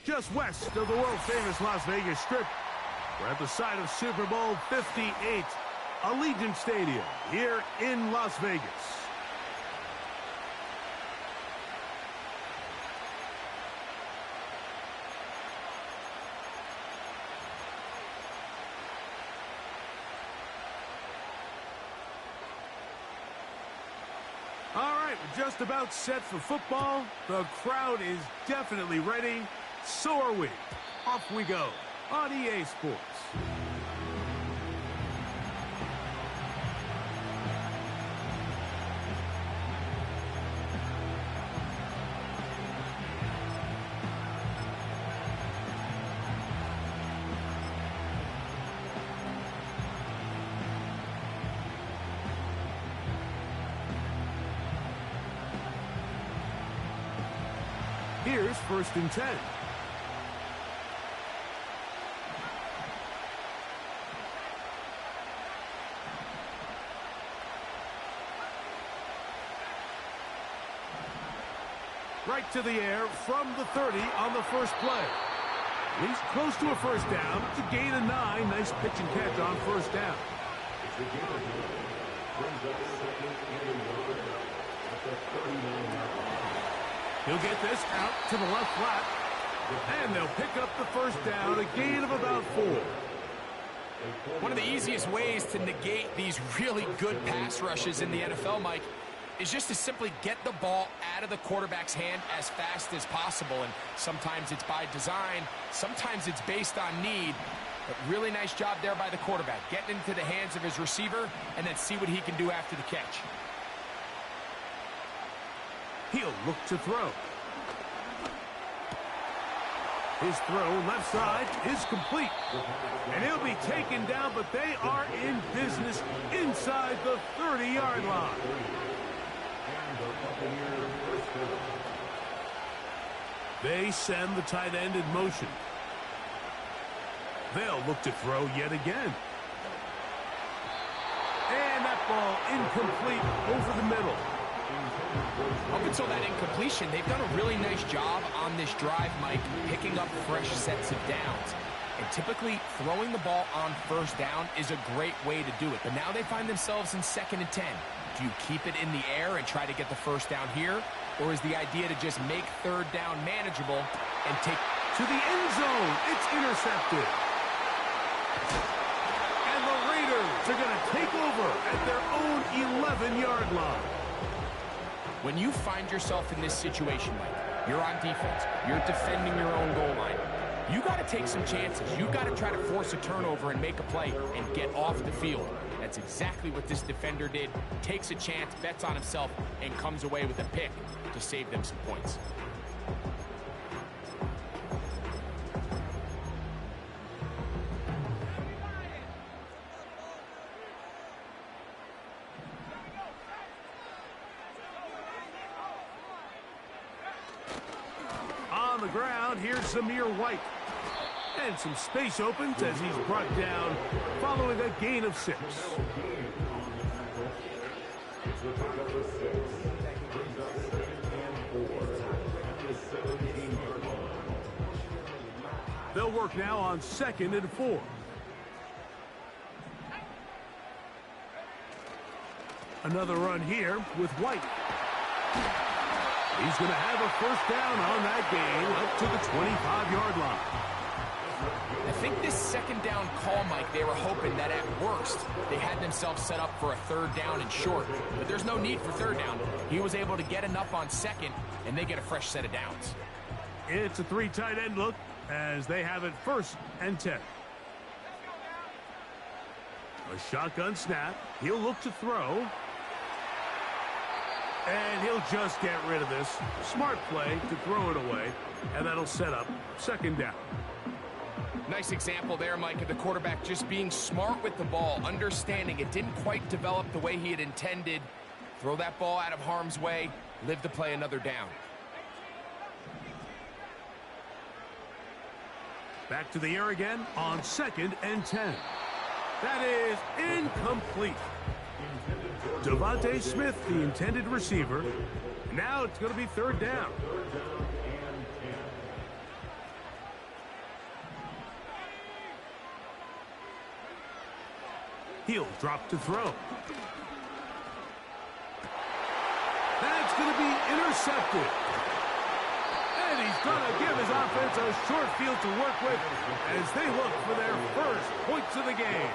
just west of the world-famous Las Vegas Strip. We're at the site of Super Bowl 58, Allegiant Stadium, here in Las Vegas. All right, we're just about set for football. The crowd is definitely ready. So are we. Off we go on EA Sports. Here's 1st and 10. Right to the air from the 30 on the first play. He's close to a first down. It's a gain of 9. Nice pitch and catch on first down. He'll get this out to the left flat. And they'll pick up the first down, a gain of about 4. One of the easiest ways to negate these really good pass rushes in the NFL, Mike, is just to simply get the ball out of the quarterback's hand as fast as possible. And sometimes it's by design, sometimes it's based on need. But really nice job there by the quarterback, getting into the hands of his receiver and then see what he can do after the catch. He'll look to throw. His throw left side is complete. And he'll be taken down, but they are in business inside the 30-yard line. They send the tight end in motion. They'll look to throw yet again. And that ball incomplete over the middle. Up until that incompletion, they've done a really nice job on this drive, Mike, picking up fresh sets of downs. And typically, throwing the ball on first down is a great way to do it. But now they find themselves in 2nd and 10. Do you keep it in the air and try to get the first down here? Or is the idea to just make 3rd down manageable and take to the end zone? It's intercepted. And the Raiders are going to take over at their own 11-yard line. When you find yourself in this situation, Mike, you're on defense, you're defending your own goal line, you got to take some chances. You got to try to force a turnover and make a play and get off the field. That's exactly what this defender did. Takes a chance, bets on himself, and comes away with a pick to save them some points. On the ground, here's Zamir White. And some space opens as he's brought down following a gain of 6. They'll work now on 2nd and 4. Another run here with White. He's going to have a first down on that gain up to the 25-yard line. I think this 2nd down call, Mike, they were hoping that at worst they had themselves set up for a 3rd down and short. But there's no need for 3rd down. He was able to get enough on 2nd, and they get a fresh set of downs. It's a 3 tight end look as they have it 1st and 10. A shotgun snap. He'll look to throw. And he'll just get rid of this. Smart play to throw it away. And that'll set up 2nd down. Nice example there, Mike, of the quarterback just being smart with the ball, understanding it didn't quite develop the way he had intended. Throw that ball out of harm's way, live to play another down. Back to the air again on 2nd and 10. That is incomplete. Devontae Smith, the intended receiver. Now it's going to be 3rd down. He'll drop to throw. That's going to be intercepted. And he's going to give his offense a short field to work with as they look for their first points of the game.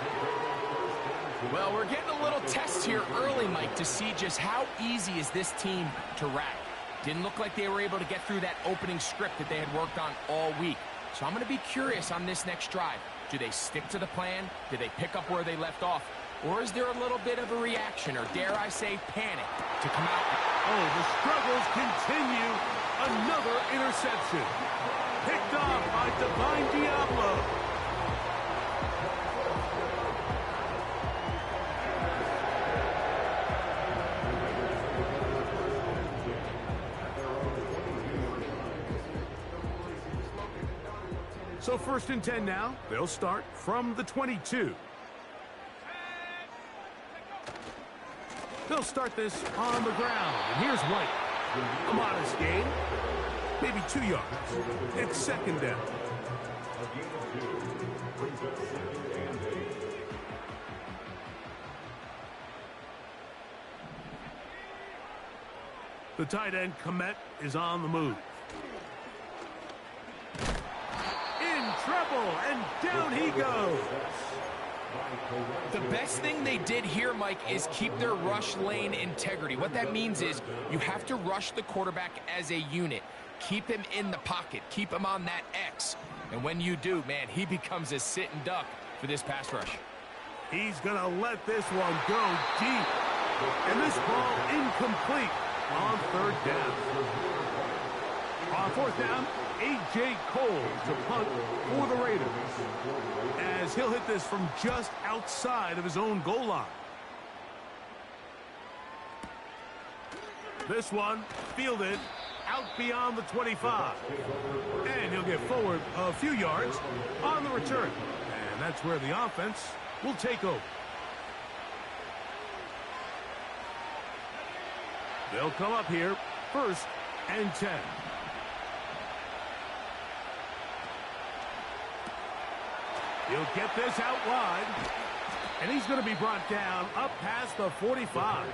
Well, we're getting a little test here early, Mike, to see just how easy is this team to rack. Didn't look like they were able to get through that opening script that they had worked on all week. So I'm going to be curious on this next drive. Do they stick to the plan? Do they pick up where they left off? Or is there a little bit of a reaction, or dare I say panic, to come out? Oh, the struggles continue. Another interception. Picked off by Divine Diablo. So 1st and 10 now. They'll start from the 22. They'll start this on the ground. And here's White. A modest gain. Maybe 2 yards. It's 2nd down. The tight end, Komet, is on the move. In trouble, and down he goes. The best thing they did here, Mike, is keep their rush lane integrity. What that means is you have to rush the quarterback as a unit. Keep him in the pocket. Keep him on that X. And when you do, man, he becomes a sitting duck for this pass rush. He's going to let this one go deep. And this ball incomplete on 3rd down. On 4th down, A.J. Cole to punt for the Raiders, as he'll hit this from just outside of his own goal line. This one fielded out beyond the 25. And he'll get forward a few yards on the return. And that's where the offense will take over. They'll come up here 1st and 10. He'll get this out wide. And he's going to be brought down up past the 45.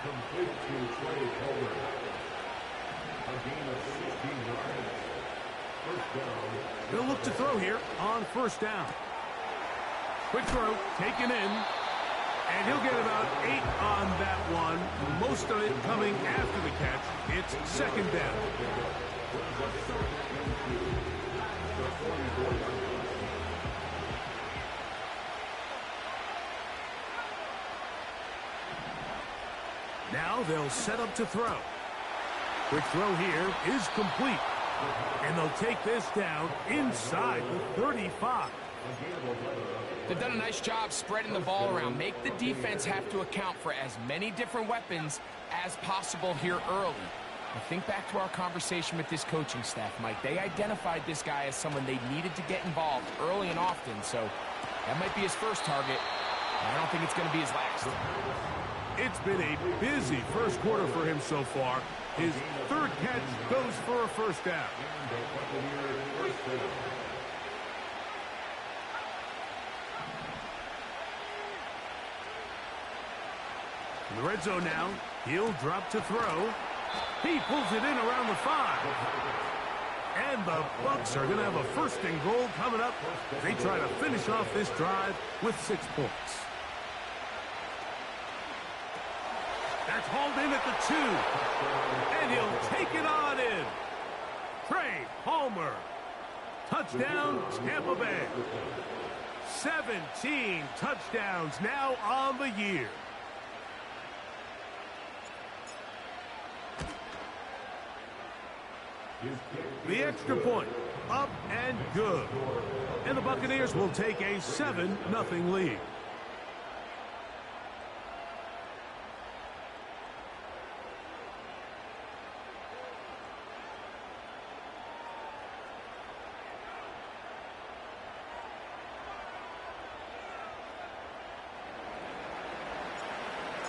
Complete to Trey Colbert. A gain of 16 yards. 1st down. He'll look to throw here on 1st down. Quick throw, taken in. And he'll get about 8 on that one. Most of it coming after the catch. It's 2nd down. Now they'll set up to throw. Quick throw here is complete. And they'll take this down inside the 35. They've done a nice job spreading the ball around. Make the defense have to account for as many different weapons as possible here early. Now think back to our conversation with this coaching staff, Mike. They identified this guy as someone they needed to get involved early and often, so that might be his first target. I don't think it's going to be his last. It's been a busy 1st quarter for him so far. His 3rd catch goes for a 1st down. In the red zone now, he'll drop to throw. He pulls it in around the 5. And the Bucs are going to have a 1st and goal coming up. They try to finish off this drive with 6 points. That's hauled in at the 2. And he'll take it on in. Trey Palmer. Touchdown, Tampa Bay. 17 touchdowns now on the year. The extra point, up and good. And the Buccaneers will take a 7-0 lead.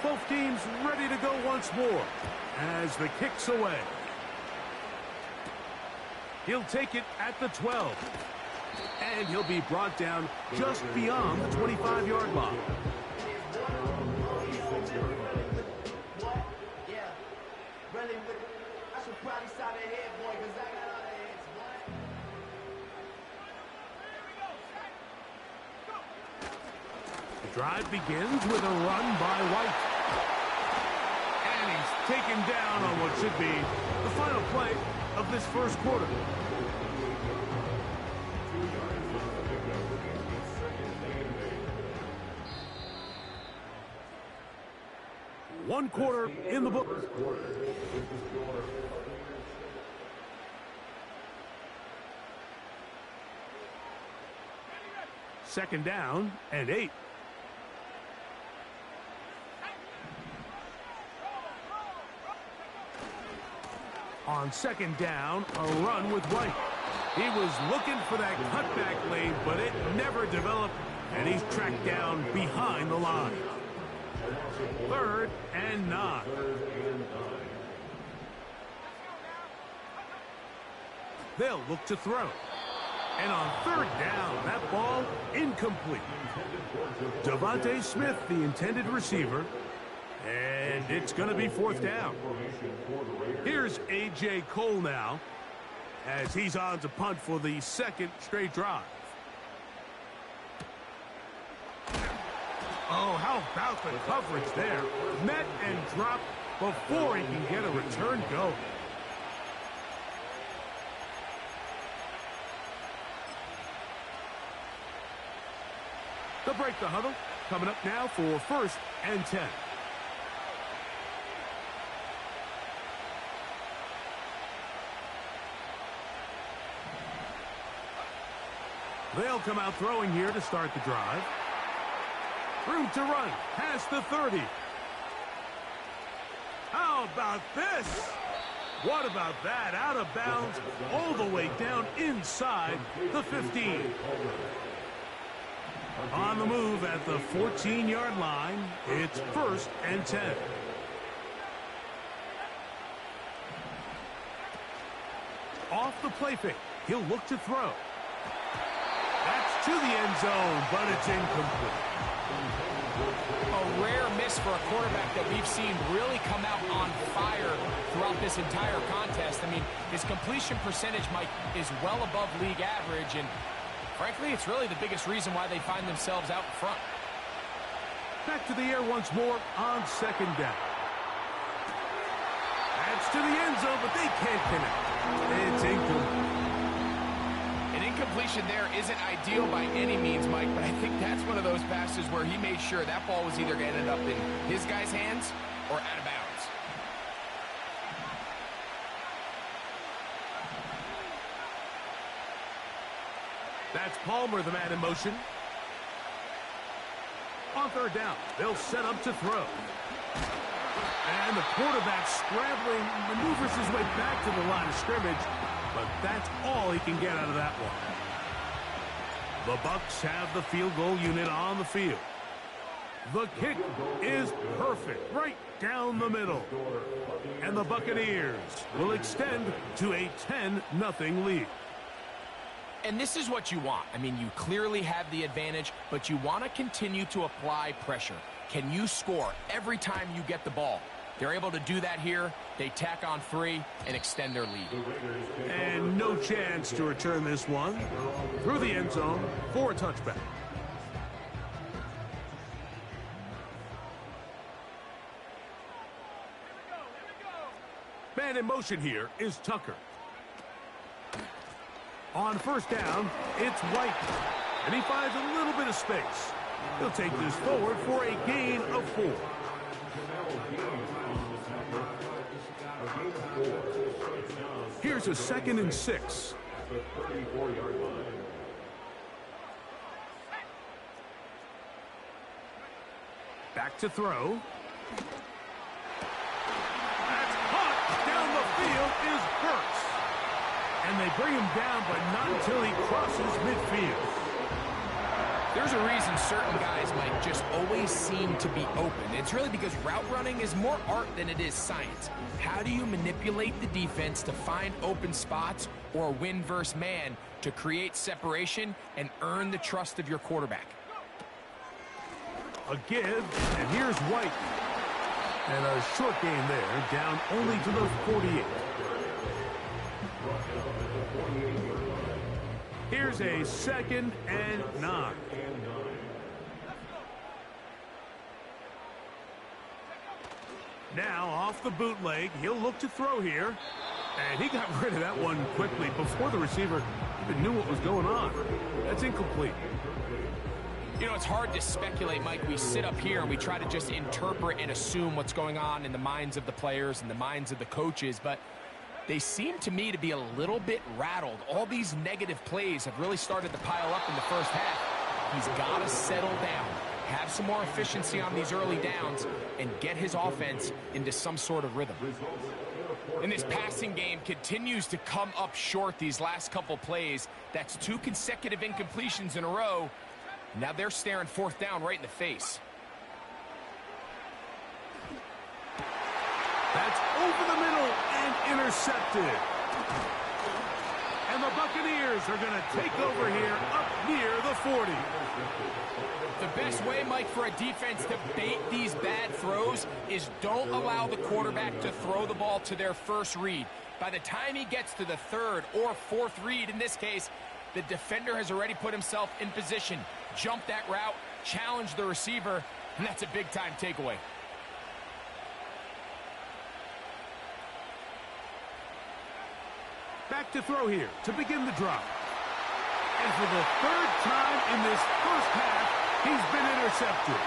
Both teams ready to go once more as the kick's away. He'll take it at the 12. And he'll be brought down just beyond the 25-yard line. The drive begins with a run by White. And he's taken down on what should be the final play of this first quarter. One quarter in the book. Second down and 8. On second down, a run with White. He was looking for that cutback lane, but it never developed, and he's tracked down behind the line. Third and 9. They'll look to throw. And on third down, that ball incomplete. Devontae Smith, the intended receiver. And it's going to be fourth down. Here's A.J. Cole now, as he's on to punt for the second straight drive. Oh, how about the coverage there? Met and dropped before he can get a return go. They'll break the huddle. Coming up now for first and 10. They'll come out throwing here to start the drive. Room to run, past the 30. How about this? What about that? Out of bounds, all the way down inside the 15. On the move at the 14-yard line, it's first and 10. Off the play fake, he'll look to throw. That's to the end zone, but it's incomplete. A rare miss for a quarterback that we've seen really come out on fire throughout this entire contest. I mean, his completion percentage, Mike, is well above league average, and frankly, it's really the biggest reason why they find themselves out in front. Back to the air once more on second down. That's to the end zone, but they can't connect. It's incomplete. An incompletion there isn't ideal by any means, Mike, but I think that's one of those passes where he made sure that ball was either going to end up in his guy's hands or out of bounds. That's Palmer, the man in motion. On third down, they'll set up to throw. And the quarterback scrambling, maneuvers his way back to the line of scrimmage, but that's all he can get out of that one. The Bucs have the field goal unit on the field. The kick is perfect, right down the middle. And the Buccaneers will extend to a 10-0 lead. And this is what you want. I mean, you clearly have the advantage, but you want to continue to apply pressure. Can you score every time you get the ball? They're able to do that here. They tack on 3 and extend their lead. And no chance to return this one through the end zone for a touchback. Man in motion here is Tucker. On first down, it's White. And he finds a little bit of space. He'll take this forward for a gain of 4. Here's a 2nd and 6. Back to throw. That's caught down the field is Burks. And they bring him down, but not until he crosses midfield. There's a reason certain guys might just always seem to be open. It's really because route running is more art than it is science. How do you manipulate the defense to find open spots or win versus man to create separation and earn the trust of your quarterback? A give, and here's White. And a short game there, down only to the 48. Here's a 2nd and 9. Now, off the bootleg, he'll look to throw here. And he got rid of that one quickly before the receiver even knew what was going on. That's incomplete. You know, it's hard to speculate, Mike. We sit up here and we try to just interpret and assume what's going on in the minds of the players and the minds of the coaches, but they seem to me to be a little bit rattled. All these negative plays have really started to pile up in the first half. He's got to settle down, have some more efficiency on these early downs, and get his offense into some sort of rhythm. And this passing game continues to come up short these last couple plays. That's 2 consecutive incompletions in a row. Now they're staring 4th down right in the face. That's over the middle and intercepted. And the Buccaneers are going to take over here up near the 40. The best way, Mike, for a defense to bait these bad throws is don't allow the quarterback to throw the ball to their first read. By the time he gets to the 3rd or 4th read, in this case, the defender has already put himself in position, jump that route, challenge the receiver, and that's a big-time takeaway. Back to throw here to begin the drive. And for the 3rd time in this first half, he's been intercepted.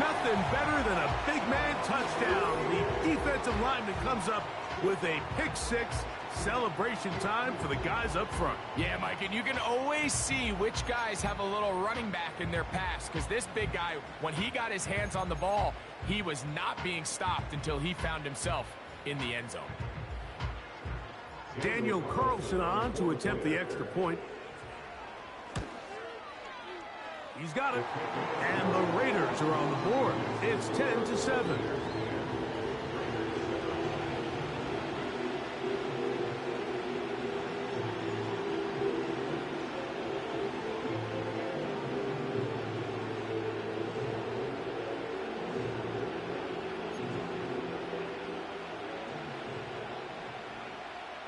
Nothing better than a big man touchdown. The defensive lineman comes up with a pick-6. Celebration time for the guys up front. Yeah, Mike, and you can always see which guys have a little running back in their pass, because this big guy, when he got his hands on the ball, he was not being stopped until he found himself in the end zone. Daniel Carlson on to attempt the extra point. He's got it. And the Raiders are on the board. It's 10-7.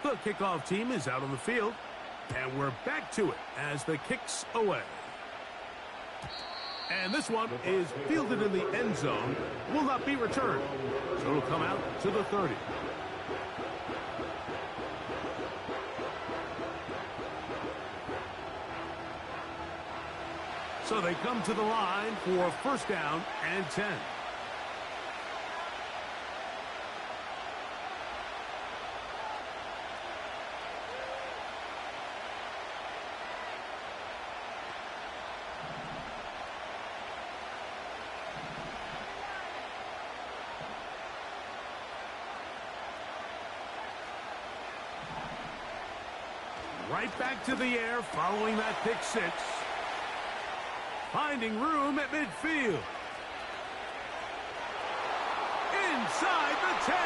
The kickoff team is out on the field, and we're back to it as the kick's away. And this one is fielded in the end zone, will not be returned, so it'll come out to the 30. So they come to the line for 1st down and 10. Right back to the air following that pick-6. Finding room at midfield. Inside the 10.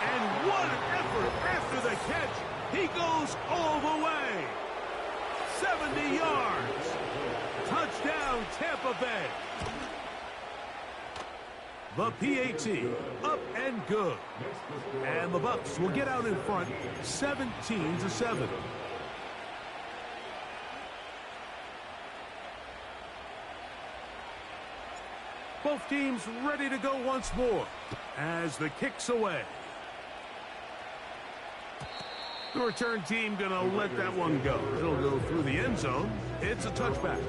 And what an effort after the catch. He goes all the way. 70 yards. Touchdown, Tampa Bay. The PAT, up and good. And the Bucs will get out in front, 17-7. Both teams ready to go once more as the kick's away. The return team gonna let that one go. It'll go through the end zone. It's a touchback.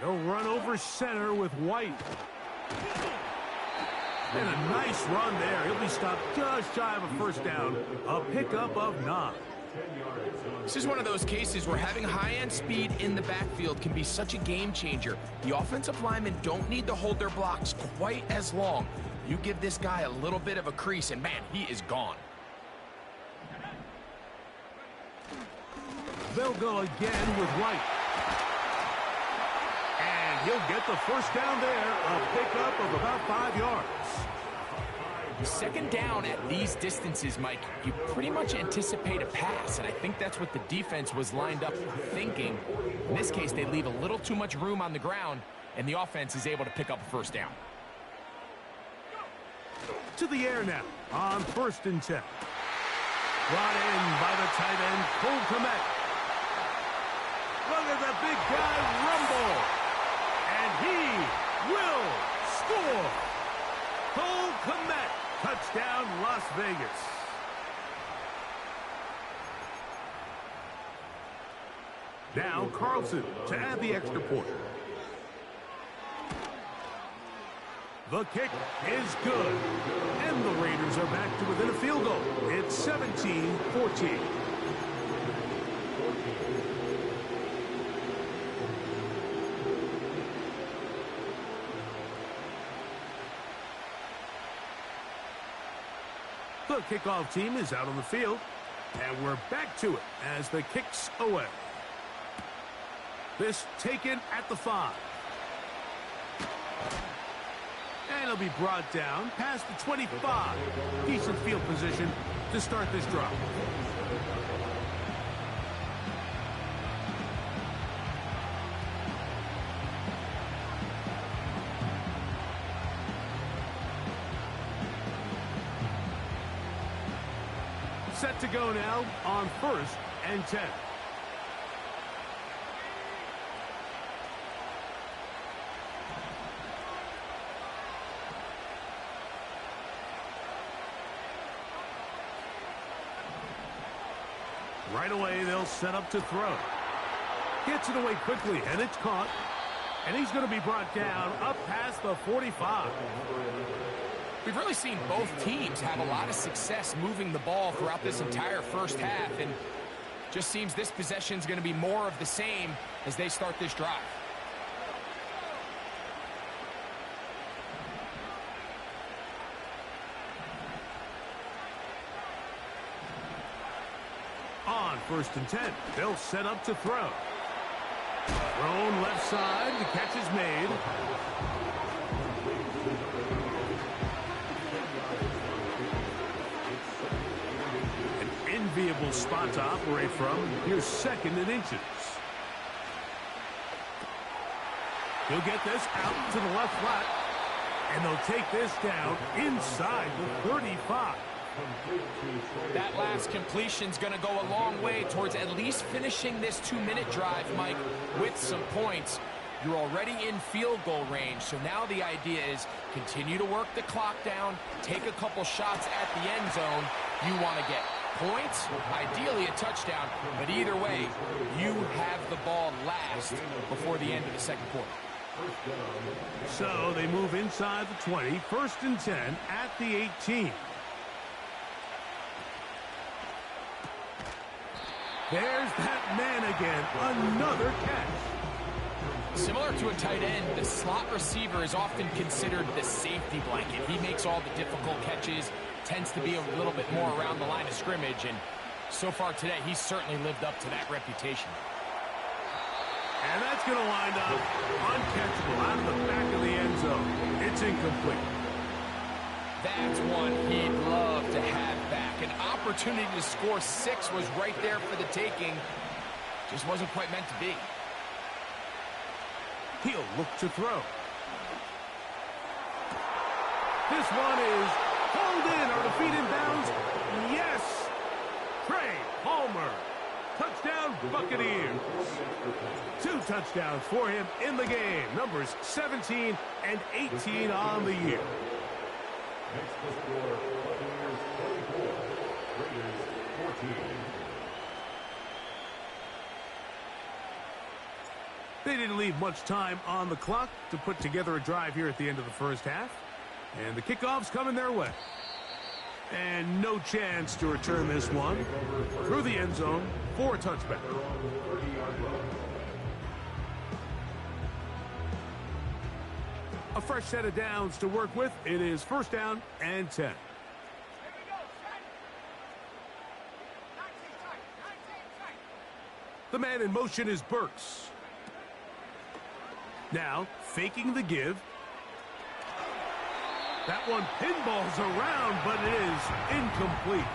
They'll run over center with White. And a nice run there. He'll be stopped just shy of a 1st down. A pickup of 9. 10 yards on This is one of those cases where having high-end speed in the backfield can be such a game changer. The offensive linemen don't need to hold their blocks quite as long. You give this guy a little bit of a crease, and man, he is gone. They'll go again with White. And he'll get the first down there, a pickup of about 5 yards. Second down at these distances, Mike, you pretty much anticipate a pass, and I think that's what the defense was lined up thinking. In this case, they leave a little too much room on the ground, and the offense is able to pick up a first down. To the air now on 1st and 10. Brought in by the tight end, Cole Kmet. Look at the big guy rumble. And he will score. Cole Kmet, touchdown Las Vegas. Now Carlson to add the extra point. The kick is good. And the Raiders are back to within a field goal. It's 17-14. The kickoff team is out on the field. And we're back to it as the kick's away. This taken at the 5. And it'll be brought down past the 25. Decent field position to start this drive. Set to go now on 1st and 10. Right away, they'll set up to throw. Gets it away quickly, and it's caught. And he's going to be brought down up past the 45. We've really seen both teams have a lot of success moving the ball throughout this entire first half, and just seems this possession is going to be more of the same as they start this drive. On 1st and 10, they'll set up to throw. Thrown left side, the catch is made. An enviable spot to operate from. Here's 2nd and inches. He'll get this out to the left flat, and they'll take this down inside the 35. That last completion's going to go a long way towards at least finishing this 2-minute drive, Mike, with some points. You're already in field goal range, so now the idea is continue to work the clock down, take a couple shots at the end zone. You want to get points, ideally a touchdown, but either way, you have the ball last before the end of the second quarter. So they move inside the 20, 1st and 10 at the 18. There's that man again, another catch. Similar to a tight end, the slot receiver is often considered the safety blanket. He makes all the difficult catches, tends to be a little bit more around the line of scrimmage, and so far today, he's certainly lived up to that reputation. And that's going to wind up uncatchable out of the back of the end zone. It's incomplete. That's one he'd love to have back. An opportunity to score 6 was right there for the taking. Just wasn't quite meant to be. He'll look to throw. This one is pulled in. Are the feet in bounds? Yes. Trey Palmer. Touchdown, Buccaneers. 2 touchdowns for him in the game. Numbers 17 and 18 on the year. Next to score, Buccaneers 24, Raiders 14. They didn't leave much time on the clock to put together a drive here at the end of the first half. And the kickoff's coming their way. And no chance to return this one through the end zone for a touchback. A fresh set of downs to work with. It is first down and 10. The man in motion is Burks. Now, faking the give. That one pinballs around, but it is incomplete.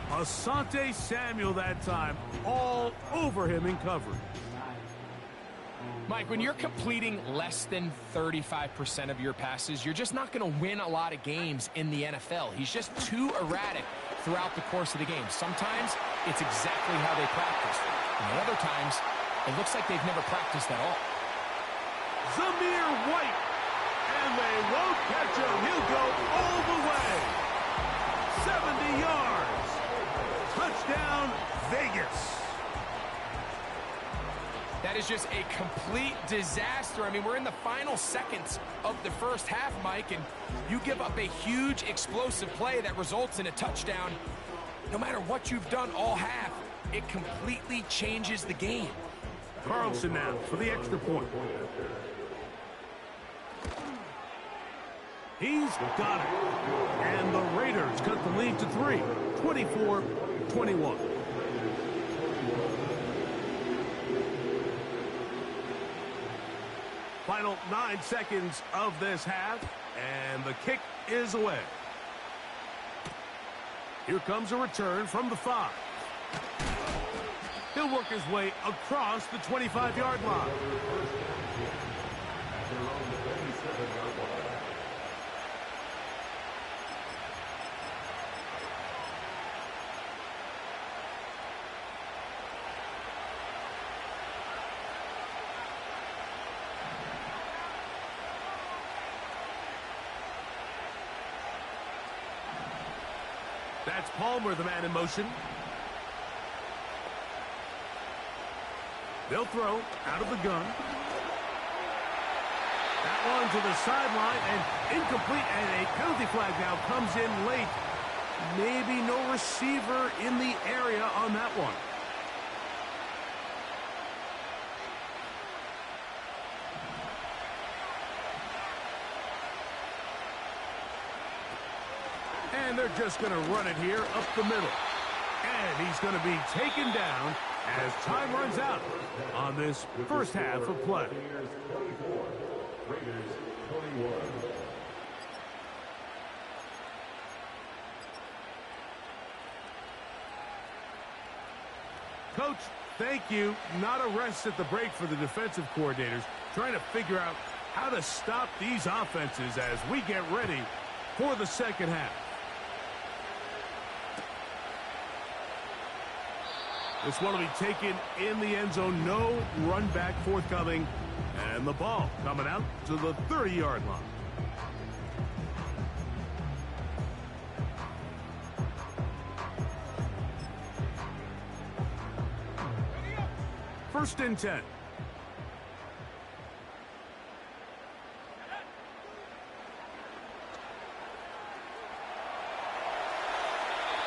Asante Samuel that time, all over him in coverage. Mike, when you're completing less than 35% of your passes, you're just not going to win a lot of games in the NFL. He's just too erratic throughout the course of the game. Sometimes it's exactly how they practice. And other times, it looks like they've never practiced at all. Zamir White, and they won't catch him. He'll go all the way. 70 yards. Touchdown, Vegas. That is just a complete disaster. I mean, we're in the final seconds of the first half, Mike, and you give up a huge explosive play that results in a touchdown. No matter what you've done all half, it completely changes the game. Carlson now for the extra point. He's got it. And the Raiders cut the lead to 3, 24-21. Final 9 seconds of this half, and the kick is away. Here comes a return from the 5. He'll work his way across the 25-yard line. That's Palmer, the man in motion. They'll throw out of the gun. That one to the sideline and incomplete, and a penalty flag now comes in late. Maybe no receiver in the area on that one. And they're just going to run it here up the middle. And he's going to be taken down as time runs out on this first half of play. Coach, thank you. Not a rest at the break for the defensive coordinators, trying to figure out how to stop these offenses as we get ready for the second half. This one will be taken in the end zone. No run back forthcoming. And the ball coming out to the 30-yard line. First and 10.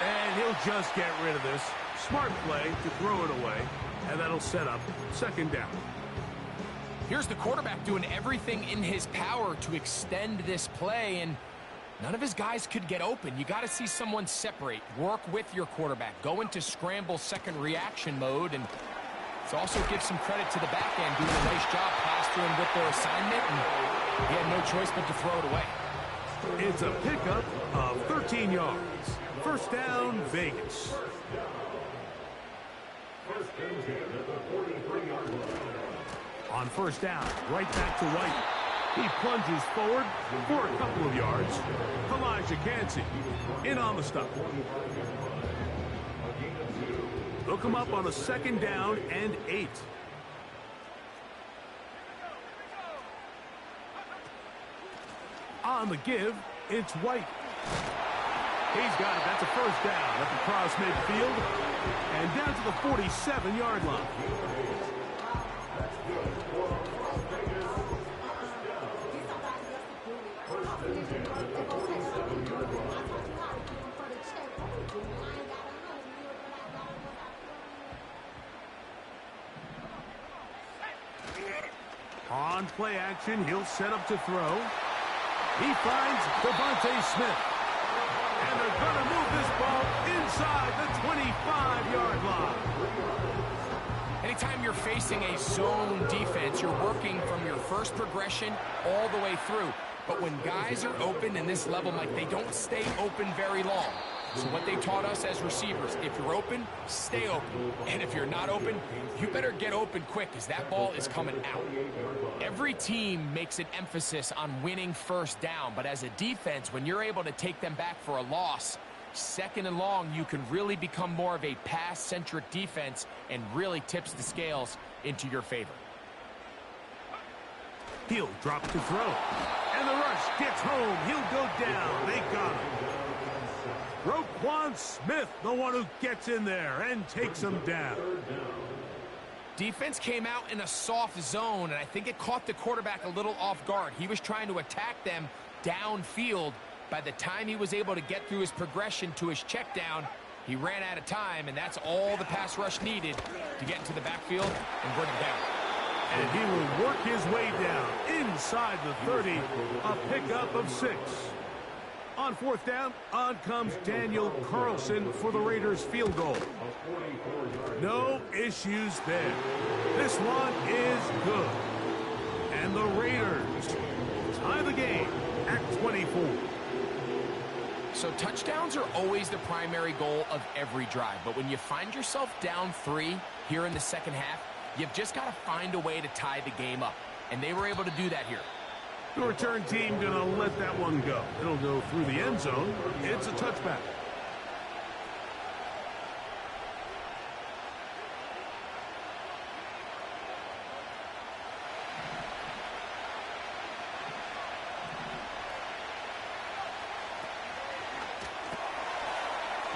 And he'll just get rid of this. Smart play to throw it away, and that'll set up second down. Here's the quarterback doing everything in his power to extend this play, and none of his guys could get open. You got to see someone separate, work with your quarterback, go into scramble second reaction mode, and it also gives some credit to the back end doing a nice job plastering with their assignment, and he had no choice but to throw it away. It's a pickup of 13 yards. First down, Vegas. On first down, right back to White. He plunges forward for a couple of yards. Elijah Cansey in on the stop. They'll come up on a second down and 8. On the give, it's White. He's got it. That's a first down at the cross midfield and down to the 47-yard line. On play action, he'll set up to throw. He finds Devontae Smith. And they're going to move this ball inside the 25-yard line. Anytime you're facing a zone defense, you're working from your first progression all the way through. But when guys are open in this level, Mike, they don't stay open very long. So what they taught us as receivers, if you're open, stay open. And if you're not open, you better get open quick because that ball is coming out. Every team makes an emphasis on winning first down, but as a defense, when you're able to take them back for a loss, second and long, you can really become more of a pass-centric defense and really tips the scales into your favor. He'll drop to throw. And the rush gets home. He'll go down. They got him. Roquan Smith, the one who gets in there and takes him down. Defense came out in a soft zone, and I think it caught the quarterback a little off guard. He was trying to attack them downfield. By the time he was able to get through his progression to his check down, he ran out of time, and that's all the pass rush needed to get into the backfield and bring him down. And he will work his way down inside the 30, a pickup of 6. On fourth down, on comes Daniel Carlson for the Raiders field goal. No issues there. This one is good. And the Raiders tie the game at 24. So touchdowns are always the primary goal of every drive. But when you find yourself down 3 here in the second half, you've just got to find a way to tie the game up. And they were able to do that here. The return team going to let that one go. It'll go through the end zone. It's a touchback.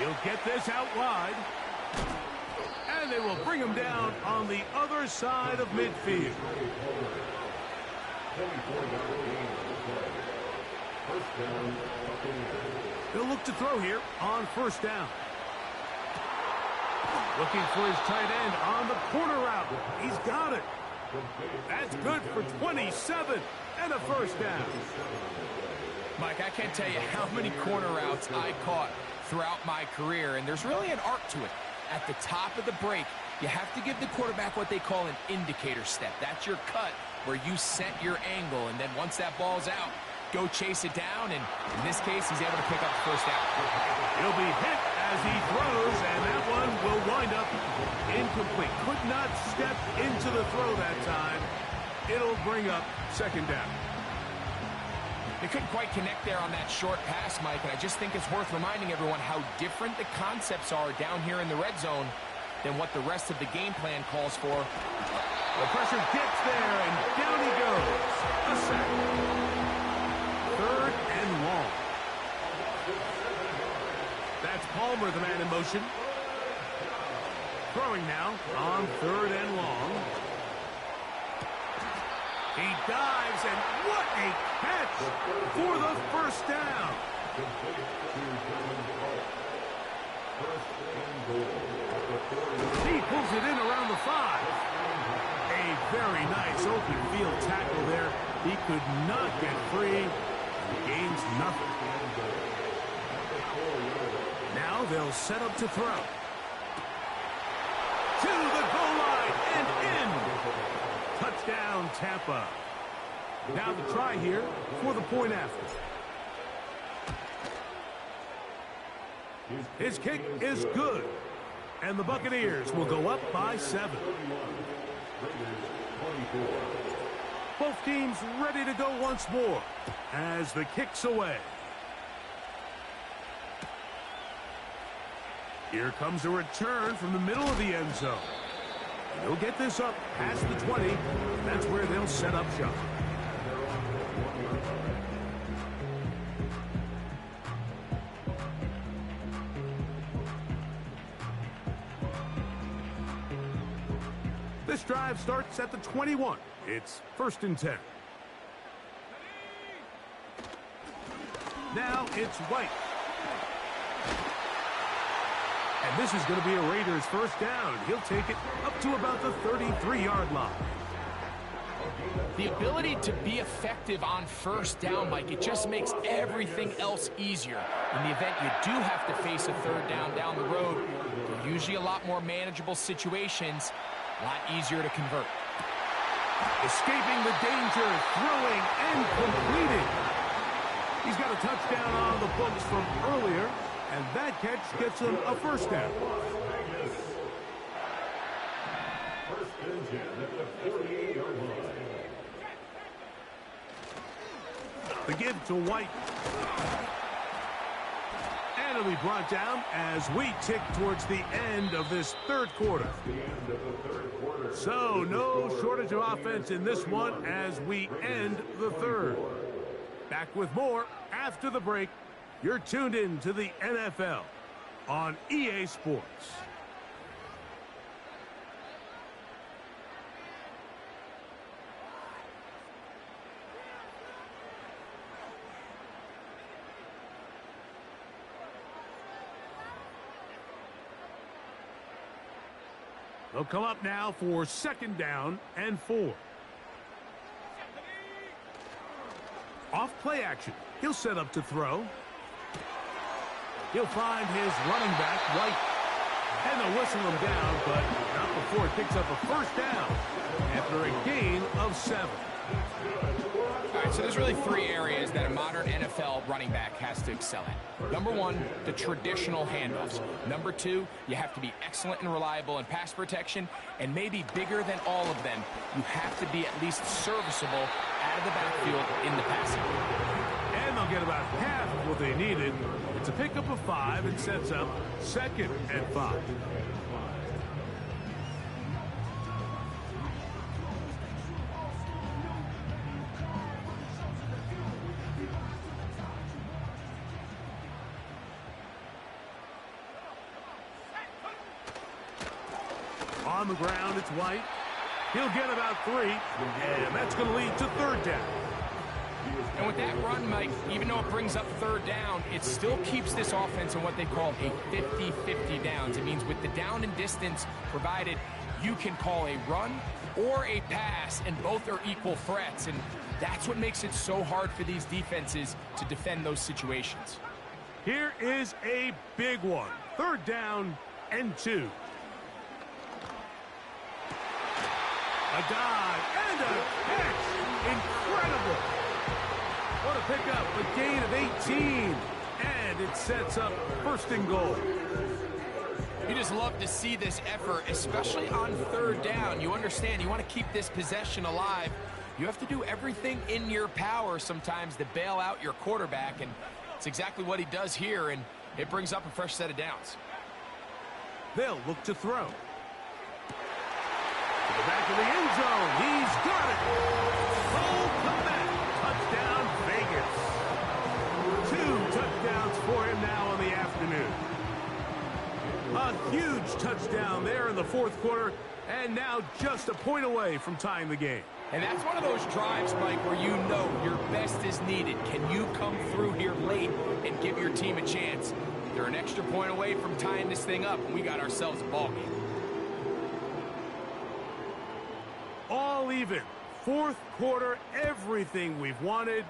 He'll get this out wide. And they will bring him down on the other side of midfield. He'll look to throw here on first down. Looking for his tight end on the corner route. He's got it. That's good for 27 and a first down. Mike, I can't tell you how many corner routes I caught throughout my career, and there's really an art to it. At the top of the break, you have to give the quarterback what they call an indicator step. That's your cut where you set your angle, and then once that ball's out, go chase it down, and in this case, he's able to pick up the first down. He'll be hit as he throws, and that one will wind up incomplete. Could not step into the throw that time. It'll bring up second down. They couldn't quite connect there on that short pass, Mike, and I just think it's worth reminding everyone how different the concepts are down here in the red zone than what the rest of the game plan calls for. The pressure gets there, and down he goes. A sack. Third and long. That's Palmer, the man in motion. Throwing now on third and long. He dives, and what a catch for the first down. He pulls it in around the 5. A very nice open field tackle there. He could not get free. He gains nothing. Now they'll set up to throw. To the goal line and in. Touchdown, Tampa. Now the try here for the point after. His kick is good. And the Buccaneers will go up by 7. Both teams ready to go once more as the kick's away. Here comes a return from the middle of the end zone. They'll get this up past the 20. That's where they'll set up shop. This drive starts at the 21. It's 1st and 10. Now it's White. And this is going to be a Raiders first down. He'll take it up to about the 33-yard line. The ability to be effective on first down, Mike, it just makes everything else easier. In the event you do have to face a third down the road, they're usually a lot more manageable situations, a lot easier to convert. Escaping the danger, throwing and completing. He's got a touchdown on the books from earlier, and that catch gets him a first down. First and 10 at the 48-yard line. The give to White. And it'll be brought down as we tick towards the end of this third quarter. So no shortage of offense in this one as we end the third. Back with more after the break. You're tuned in to the NFL on EA Sports. They'll come up now for second down and 4. Off play action. He'll set up to throw. He'll find his running back, White. And they'll whistle him down, but not before he picks up a first down after a gain of 7. All right, so there's really 3 areas that a modern NFL running back has to excel at. Number 1, the traditional handoffs. Number 2, you have to be excellent and reliable in pass protection. And maybe bigger than all of them, you have to be at least serviceable out of the backfield in the passing game. And they'll get about half of what they needed. It's a pickup of 5 and sets up second and 5. On the ground, it's White. He'll get about 3, and that's going to lead to third down. And with that run, Mike, even though it brings up third down, it still keeps this offense in what they call a 50-50 downs. It means with the down and distance provided, you can call a run or a pass, and both are equal threats. And that's what makes it so hard for these defenses to defend those situations. Here is a big one. Third down and 2. A dive and a catch. Incredible. What a pickup. A gain of 18. And it sets up first and goal. You just love to see this effort, especially on third down. You understand, you want to keep this possession alive. You have to do everything in your power sometimes to bail out your quarterback, and it's exactly what he does here, and it brings up a fresh set of downs. They'll look to throw. To the back of the end zone. He's got it. Oh, come back. Touchdown, Vegas. 2 touchdowns for him now on the afternoon. A huge touchdown there in the fourth quarter, and now just a point away from tying the game. And that's one of those drives, Mike, where you know your best is needed. Can you come through here late and give your team a chance? They're an extra point away from tying this thing up, and we got ourselves a ball game. All even. Fourth quarter, everything we've wanted.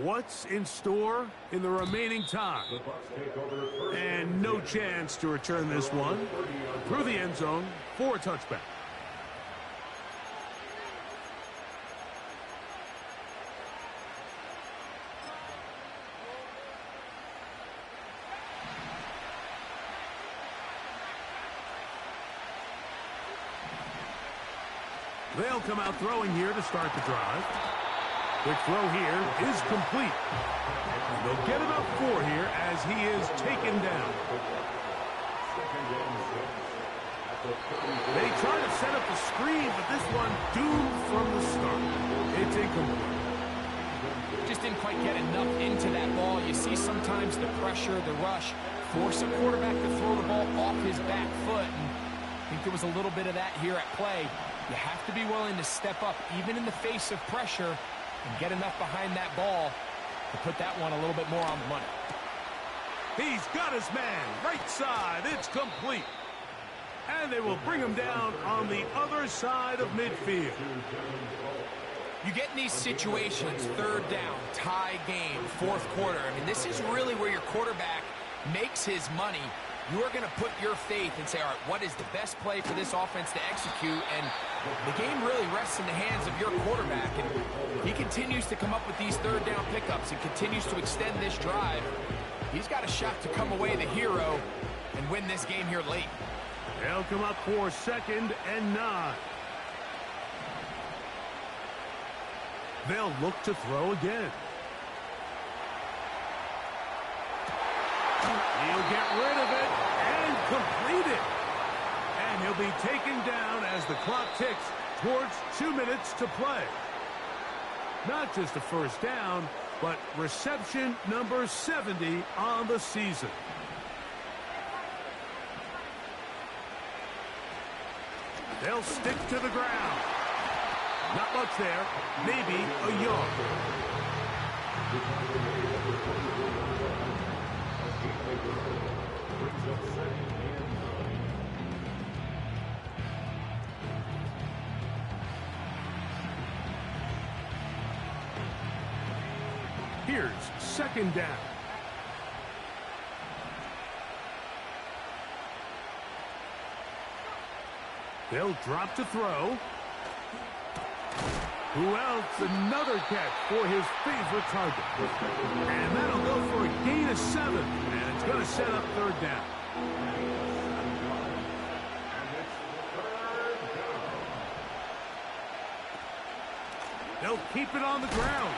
What's in store in the remaining time? And no chance to return this one through the end zone for a touchback. They'll come out throwing here to start the drive. Quick throw here is complete. And they'll get about 4 here as he is taken down. They try to set up the screen, but this one doomed from the start. It's incomplete. Just didn't quite get enough into that ball. You see sometimes the pressure, the rush, force a quarterback to throw the ball off his back foot. And I think there was a little bit of that here at play. You have to be willing to step up, even in the face of pressure, and get enough behind that ball to put that one a little bit more on the money. He's got his man. Right side. It's complete. And they will bring him down on the other side of midfield. You get in these situations, third down, tie game, fourth quarter. I mean, this is really where your quarterback makes his money. You are going to put your faith and say, all right, what is the best play for this offense to execute? And the game really rests in the hands of your quarterback. And he continues to come up with these third down pickups and continues to extend this drive. He's got a shot to come away the hero and win this game here late. They'll come up for 2nd and 9. They'll look to throw again. He'll get rid of it and complete it. And he'll be taken down as the clock ticks towards 2 minutes to play. Not just a first down, but reception number 70 on the season. They'll stick to the ground. Not much there. Maybe a yard. Here's 2nd down. They'll drop to throw. Who else? Another catch for his favorite target. And that'll go for a gain of 7. And it's going to set up 3rd down. They'll keep it on the ground.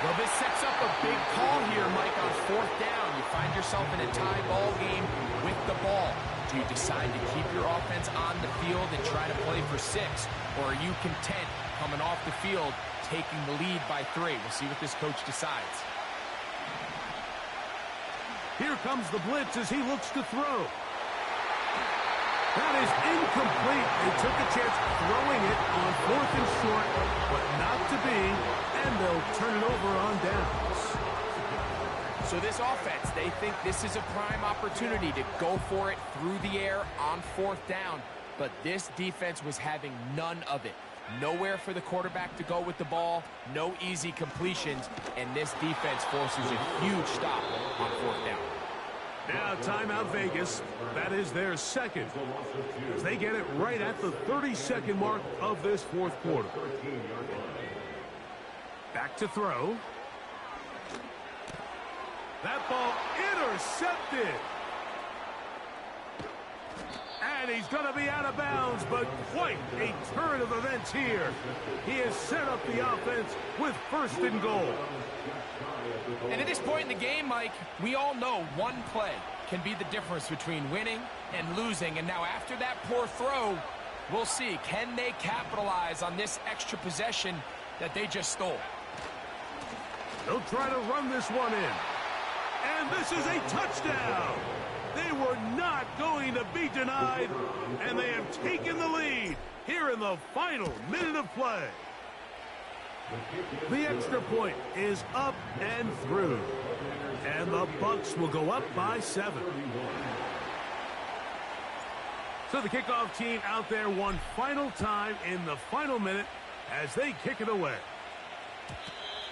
Well, this sets up a big call here, Mike, on 4th down. You find yourself in a tie ball game with the ball. Do you decide to keep your offense on the field and try to play for 6? Or are you content coming off the field, taking the lead by 3? We'll see what this coach decides. Here comes the blitz as he looks to throw. That is incomplete. They took a chance throwing it on 4th and short, but not to be, and they'll turn it over on downs. So this offense, they think this is a prime opportunity to go for it through the air on 4th down, but this defense was having none of it. Nowhere for the quarterback to go with the ball, no easy completions, and this defense forces a huge stop on 4th down. Now timeout Vegas. That is their 2nd. As they get it right at the 32nd mark of this 4th quarter. Back to throw. That ball intercepted. And he's going to be out of bounds, but quite a turn of events here. He has set up the offense with 1st and goal. And at this point in the game, Mike, we all know one play can be the difference between winning and losing. And now after that poor throw, we'll see, can they capitalize on this extra possession that they just stole? They'll try to run this one in. And this is a touchdown. They were not going to be denied, and they have taken the lead here in the final minute of play. The extra point is up and through, and the Bucs will go up by 7. So the kickoff team out there one final time in the final minute as they kick it away.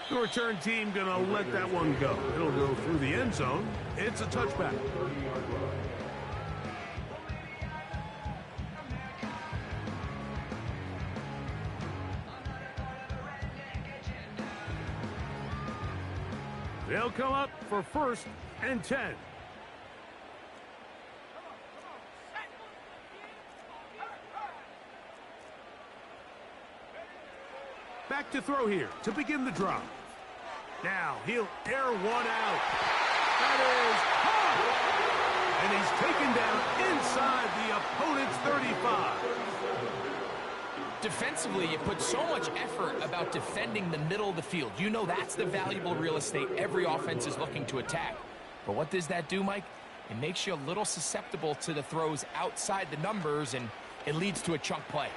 The return team going to let that one go. It'll go through the end zone. It's a touchback. They'll come up for 1st and 10. Back to throw here to begin the drive. Now he'll air one out. That is caught! And he's taken down inside the opponent's 35. Defensively, you put so much effort about defending the middle of the field. You know that's the valuable real estate every offense is looking to attack. But what does that do, Mike? It makes you a little susceptible to the throws outside the numbers, and it leads to a chunk play.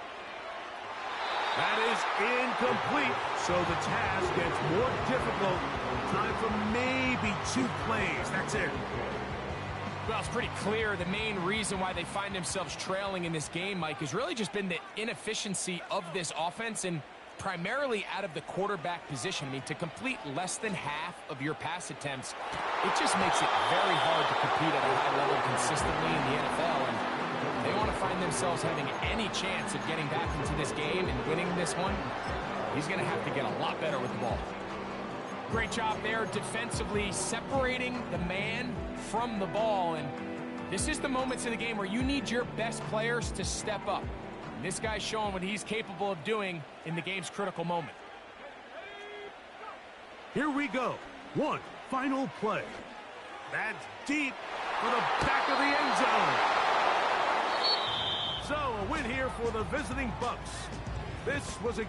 That is incomplete, so the task gets more difficult. Time for maybe 2 plays. That's it. Well, it's pretty clear the main reason why they find themselves trailing in this game, Mike, has really just been the inefficiency of this offense, and primarily out of the quarterback position. I mean, to complete less than half of your pass attempts, it just makes it very hard to compete at a high level consistently in the NFL. And if they want to find themselves having any chance of getting back into this game and winning this one, he's going to have to get a lot better with the ball. Great job there defensively, separating the man from the ball. And this is the moments in the game where you need your best players to step up. And this guy's showing what he's capable of doing in the game's critical moment. Here we go. One final play. That's deep for the back of the end zone. So a win here for the visiting Bucs. This was a